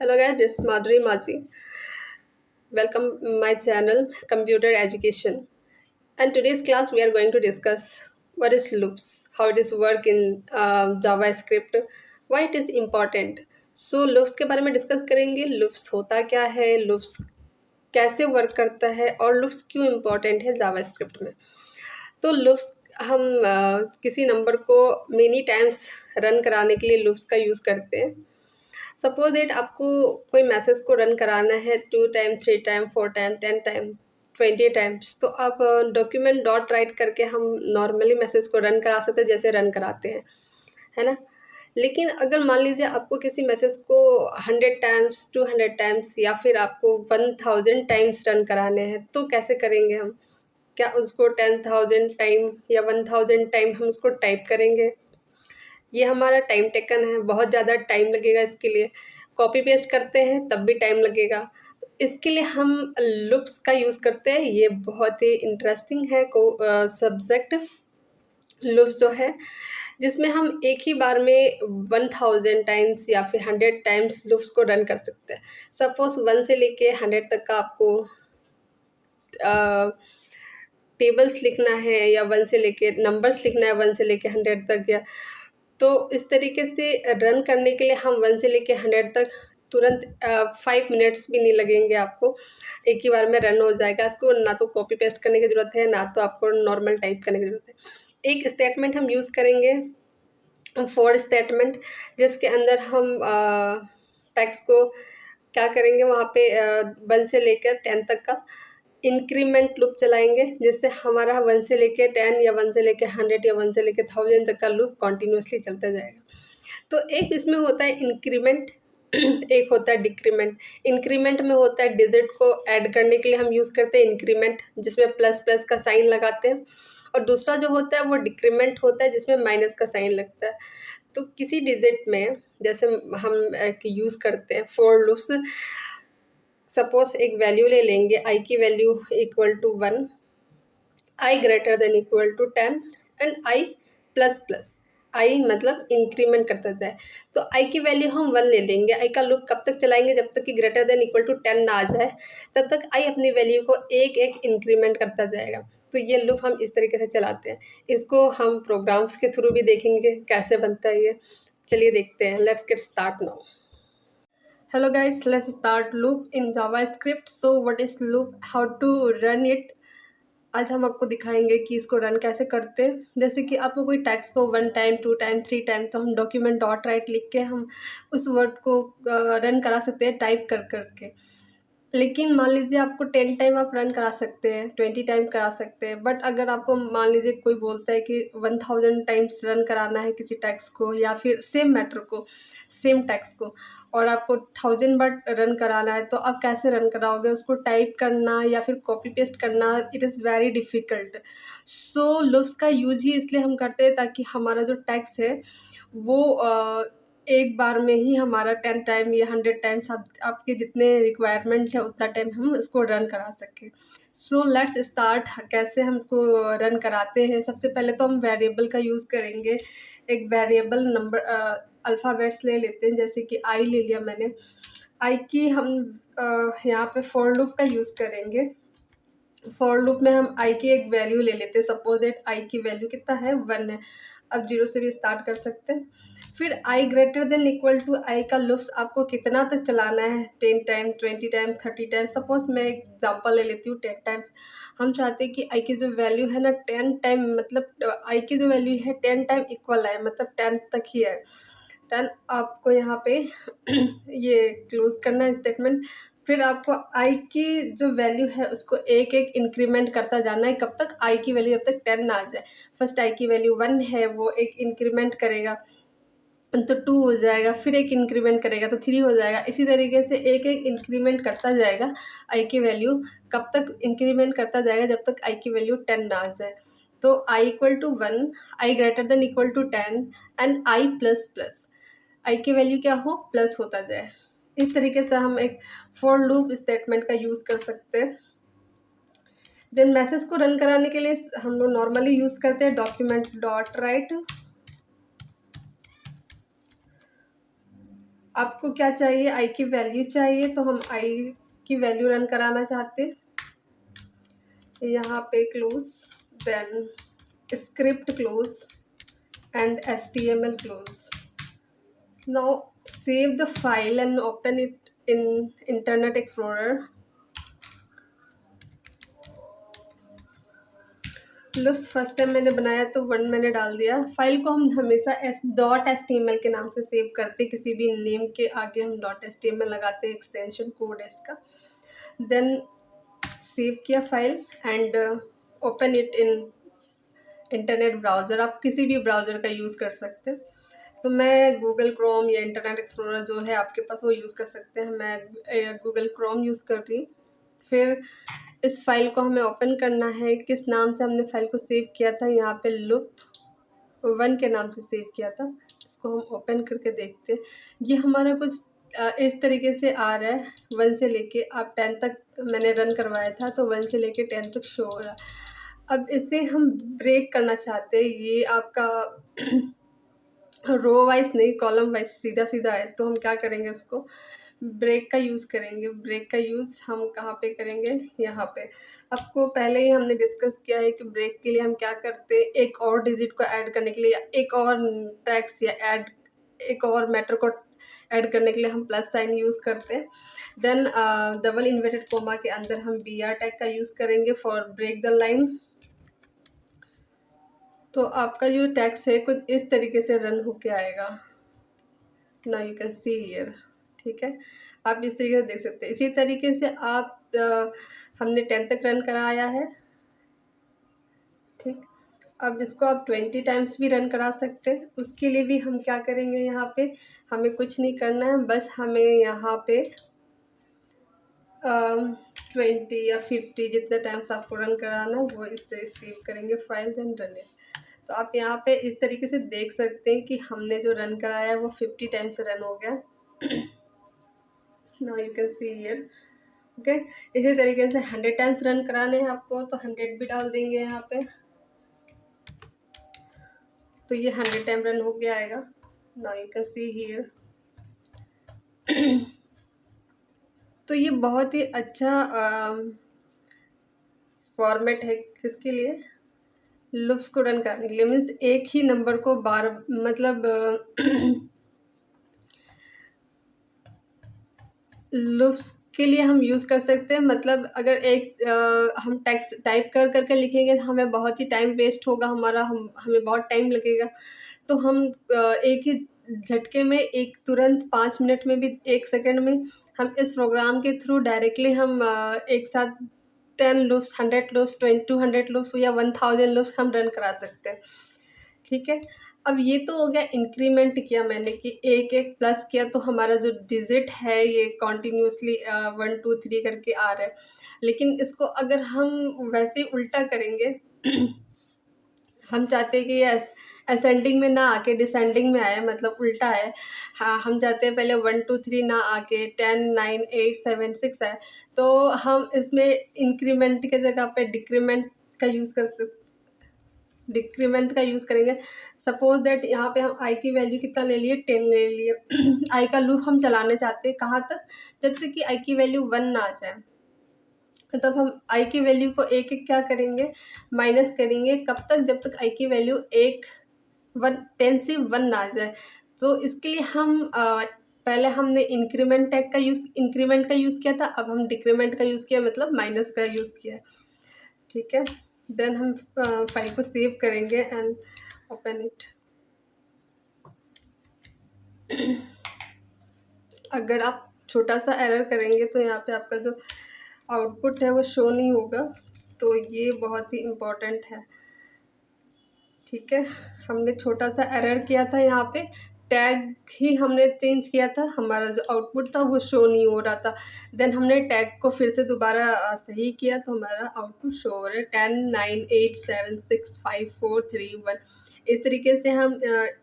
Hello guys, this is Madhuri Mazi. Welcome my channel Computer Education. And today's class we are going to discuss what is loops, how it is work in JavaScript, why it is important. So loops के बारे में discuss करेंगे. loops होता क्या है, loops कैसे work करता है और loops क्यों इम्पोर्टेंट है जावास्क्रिप्ट में. तो loops हम किसी नंबर को मेनी टाइम्स रन कराने के लिए loops का यूज़ करते हैं. सपोज दैट आपको कोई मैसेज को रन कराना है 2 time 3 time 4 time 10 time 20 times, तो आप डॉक्यूमेंट डॉट राइट करके हम नॉर्मली मैसेज को रन करा सकते हैं जैसे रन कराते हैं, है ना. लेकिन अगर मान लीजिए आपको किसी मैसेज को 100 टाइम्स 200 टाइम्स या फिर आपको 1000 टाइम्स रन कराने हैं, तो कैसे करेंगे हम. क्या उसको 10,000 टाइम या 1000 टाइम हम उसको टाइप करेंगे. ये हमारा टाइम टेकन है, बहुत ज़्यादा टाइम लगेगा इसके लिए. कॉपी पेस्ट करते हैं तब भी टाइम लगेगा. तो इसके लिए हम लूप्स का यूज़ करते हैं. ये बहुत ही इंटरेस्टिंग है सब्जेक्ट लूप्स जो है, जिसमें हम एक ही बार में 1000 टाइम्स या फिर 100 टाइम्स लूप्स को रन कर सकते हैं. सपोज 1 से लेके 100 तक का आपको टेबल्स लिखना है या 1 से लेके नंबर्स लिखना है 1 से लेके 100 तक, या तो इस तरीके से रन करने के लिए हम 1 से लेके 100 तक तुरंत 5 मिनट्स भी नहीं लगेंगे आपको. एक ही बार में रन हो जाएगा. इसको ना तो कॉपी पेस्ट करने की ज़रूरत है, ना तो आपको नॉर्मल टाइप करने की ज़रूरत है. एक स्टेटमेंट हम यूज़ करेंगे फॉर स्टेटमेंट, जिसके अंदर हम टेक्स्ट को क्या करेंगे, वहाँ पे 1 से लेकर 10 तक का इंक्रीमेंट लूप चलाएंगे, जिससे हमारा 1 से लेके 10 या 1 से लेके 100 या 1 से लेके 1000 तक का लूप कॉन्टिन्यूसली चलता जाएगा. तो एक इसमें होता है इंक्रीमेंट, एक होता है डिक्रीमेंट. इंक्रीमेंट में होता है डिजिट को ऐड करने के लिए हम यूज़ करते हैं इंक्रीमेंट, जिसमें प्लस प्लस का साइन लगाते हैं. और दूसरा जो होता है वो डिक्रीमेंट होता है, जिसमें माइनस का साइन लगता है. तो किसी डिजिट में जैसे हम यूज़ करते हैं फॉर लूप्स. सपोज एक वैल्यू ले लेंगे, आई की value equal to 1, I greater than equal to 10 and I plus plus. I मतलब इंक्रीमेंट करता जाए. तो आई की वैल्यू हम 1 ले लेंगे. आई का लूप कब तक चलाएंगे, जब तक कि ग्रेटर देन इक्वल टू 10 ना आ जाए, तब तक आई अपनी वैल्यू को एक एक इंक्रीमेंट करता जाएगा. तो ये लूप हम इस तरीके से चलाते हैं. इसको हम प्रोग्राम्स के थ्रू भी देखेंगे कैसे बनता है ये. चलिए देखते हैं. Let's get start now. Hello guys, let's start loop in JavaScript. So what is loop, how to run it. आज हम आपको दिखाएंगे कि इसको रन कैसे करते हैं. जैसे कि आपको कोई टेक्स्ट को 1 टाइम 2 टाइम 3 टाइम, तो हम डॉक्यूमेंट डॉट राइट लिख के हम उस वर्ड को रन करा सकते हैं टाइप कर करके. लेकिन मान लीजिए आपको 10 टाइम आप रन करा सकते हैं, 20 टाइम करा सकते हैं. बट अगर आपको मान लीजिए कोई बोलता है कि 1000 टाइम्स रन कराना है किसी टेक्स्ट को या फिर सेम मैटर को, सेम टेक्स्ट को, और आपको 1000 बार रन कराना है, तो आप कैसे रन कराओगे. उसको टाइप करना या फिर कॉपी पेस्ट करना, it is very difficult. So loops का यूज़ ही इसलिए हम करते हैं ताकि हमारा जो टेक्स्ट है वो एक बार में ही हमारा 10 टाइम या 100 टाइम्स आपके जितने रिक्वायरमेंट है उतना टाइम हम इसको रन करा सकें. So let's start. कैसे हम इसको रन कराते हैं. सबसे पहले तो हम वेरिएबल का यूज़ करेंगे. एक वेरिएबल नंबर अल्फ़ाबेट्स ले लेते हैं. जैसे कि आई ले लिया मैंने. आई की हम यहाँ पे फॉर लूप का यूज़ करेंगे. फॉर लूप में हम आई की एक वैल्यू ले लेते हैं. सपोज दैट आई की वैल्यू कितना है, 1 है. अब 0 से भी स्टार्ट कर सकते हैं. फिर आई ग्रेटर देन इक्वल टू आई का लूप्स आपको कितना तक चलाना है, 10 टाइम 20 टाइम 30 टाइम. सपोज मैं एग्जांपल ले लेती हूँ 10 टाइम्स. हम चाहते हैं कि आई की जो वैल्यू है ना 10 टाइम, मतलब आई की जो वैल्यू है 10 टाइम इक्वल है, मतलब 10 तक ही है. देन आपको यहाँ पे ये क्लोज करना है स्टेटमेंट. फिर आपको आई की जो वैल्यू है उसको एक एक इंक्रीमेंट करता जाना है. कब तक, आई की वैल्यू जब तक 10 ना आ जाए. फर्स्ट आई की वैल्यू 1 है, वो एक इंक्रीमेंट करेगा तो 2 हो जाएगा. फिर एक इंक्रीमेंट करेगा तो 3 हो जाएगा. इसी तरीके से एक एक इंक्रीमेंट करता जाएगा. आई की वैल्यू कब तक इंक्रीमेंट करता जाएगा, जब तक आई की वैल्यू 10 ना आ जाए. तो I equal to 1, I greater than equal to 10 and I plus plus. I की वैल्यू क्या हो, प्लस होता जाए. इस तरीके से हम एक फॉर लूप स्टेटमेंट का यूज़ कर सकते हैं. देन मैसेज को रन कराने के लिए हम लोग नॉर्मली यूज़ करते हैं डॉक्यूमेंट डॉट राइट आपको क्या चाहिए, आई की वैल्यू चाहिए, तो हम आई की वैल्यू रन कराना चाहते हैं। यहाँ पे close, then script close and HTML close. Now save the file and open it in Internet Explorer. Looks first time मैंने बनाया तो 1 मैंने डाल दिया। फाइल को हम हमेशा .html के नाम से सेव करते, किसी भी नेम के आगे हम .html लगाते हैं, एक्सटेंशन कोड है इसका। देन सेव किया file and open it in internet browser. आप किसी भी ब्राउज़र का यूज़ कर सकते हैं। तो मैं गूगल क्रोम या इंटरनेट एक्सप्लोरर जो है आपके पास वो यूज़ कर सकते हैं। मैं गूगल क्रोम यूज़ कर रही हूँ। फिर इस फाइल को हमें ओपन करना है। किस नाम से हमने फाइल को सेव किया था, यहाँ पे loop1 के नाम से सेव किया था। इसको हम ओपन करके देखते हैं। ये हमारा कुछ इस तरीके से आ रहा है। 1 से लेके आप 10 तक मैंने रन करवाया था, तो 1 से लेके 10 तक शो हो रहा। अब इसे हम ब्रेक करना चाहते हैं। ये आपका रो वाइज नहीं, कॉलम वाइज सीधा सीधा है, तो हम क्या करेंगे, उसको ब्रेक का यूज़ करेंगे। ब्रेक का यूज़ हम कहाँ पे करेंगे, यहाँ पे। आपको पहले ही हमने डिस्कस किया है कि ब्रेक के लिए हम क्या करते हैं, एक और डिजिट को ऐड करने के लिए, या एक और टैक्स या एक और मैटर को ऐड करने के लिए हम प्लस साइन यूज़ करते हैं। देन डबल इन्वर्टेड कोमा के अंदर हम BR टैग का यूज़ करेंगे फॉर ब्रेक द लाइन। तो आपका जो टैक्स है कुछ इस तरीके से रन होके आएगा। Now you can see here, ठीक है। आप इस तरीके से देख सकते हैं। इसी तरीके से आप हमने 10 तक रन कराया है, ठीक। अब इसको आप 20 टाइम्स भी रन करा सकते हैं। उसके लिए भी हम क्या करेंगे, यहाँ पे हमें कुछ नहीं करना है, बस हमें यहाँ पे 20 या 50 जितने टाइम्स आपको रन कराना है वो इस तरह सेव करेंगे फाइल, देन रन इट। तो आप यहाँ पे इस तरीके से देख सकते हैं कि हमने जो रन कराया है वो 50 टाइम्स रन हो गया। Now you can see here, okay. इसी तरीके से 100 टाइम्स रन कराने हैं आपको, तो 100 भी डाल देंगे यहाँ पे, तो ये 100 टाइम रन हो गया आएगा। Now you can see here. तो ये बहुत ही अच्छा फॉर्मेट है किसके लिए, लूप्स को रन करने के लिए। मीन्स एक ही नंबर को बार मतलब लूप्स के लिए हम यूज़ कर सकते हैं। मतलब अगर हम टेक्स्ट टाइप कर करके लिखेंगे तो हमें बहुत ही टाइम वेस्ट होगा हमारा, हमें बहुत टाइम लगेगा। तो हम एक ही झटके में, एक तुरंत 5 मिनट में भी, 1 सेकंड में हम इस प्रोग्राम के थ्रू डायरेक्टली हम एक साथ 10 लूप्स, 100 लूप्स, 200 लूप्स या 1000 लूप्स हम रन करा सकते हैं, ठीक है। अब ये तो हो गया इंक्रीमेंट किया मैंने कि एक प्लस किया, तो हमारा जो डिजिट है ये कॉन्टिन्यूसली 1 2 3 करके आ रहा है। लेकिन इसको अगर हम वैसे ही उल्टा करेंगे हम चाहते हैं कि ये असेंडिंग में ना आके डिसेंडिंग में आए, मतलब उल्टा है। हाँ, हम चाहते हैं पहले 1 2 3 ना आके 10 9 8 7 6 आए। तो हम इसमें इंक्रीमेंट के जगह पे डिक्रीमेंट का यूज़ करेंगे। सपोज दैट यहाँ पे हम आई की वैल्यू कितना ले लिए, 10 ले लिए। आई का लूप हम चलाने चाहते हैं कहाँ तक, जब तक कि आई की वैल्यू 1 ना आ जाए। तब हम आई की वैल्यू को एक एक क्या करेंगे, माइनस करेंगे। कब तक, जब तक आई की वैल्यू 10 से 1 ना आ जाए। तो इसके लिए हम पहले हमने इंक्रीमेंट का यूज़ किया था, अब हम डिक्रीमेंट का यूज़ किया, मतलब माइनस का यूज़ किया, ठीक है। देन हम फाइल को सेव करेंगे एंड ओपन इट। अगर आप छोटा सा एरर करेंगे तो यहाँ पे आपका जो आउटपुट है वो शो नहीं होगा, तो ये बहुत ही इम्पोर्टेंट है, ठीक है। हमने छोटा सा एरर किया था, यहाँ पे टैग ही हमने चेंज किया था, हमारा जो आउटपुट था वो शो नहीं हो रहा था। देन हमने टैग को फिर से दोबारा सही किया, तो हमारा आउटपुट शो हो रहा है 10 9 8 7 6 5 4 3 1। इस तरीके से हम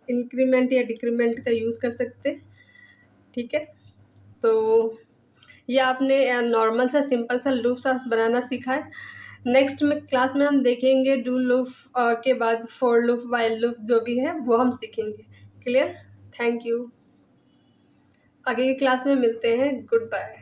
इंक्रीमेंट या डिक्रीमेंट का यूज़ कर सकते हैं, ठीक है। तो ये आपने नॉर्मल सा सिंपल सा लूप सा बनाना सीखा है। नेक्स्ट में क्लास में हम देखेंगे डू लूप के बाद फॉर लूप, वाइल लूप जो भी है वो हम सीखेंगे। Clear, thank you. आगे की क्लास में मिलते हैं। Good bye.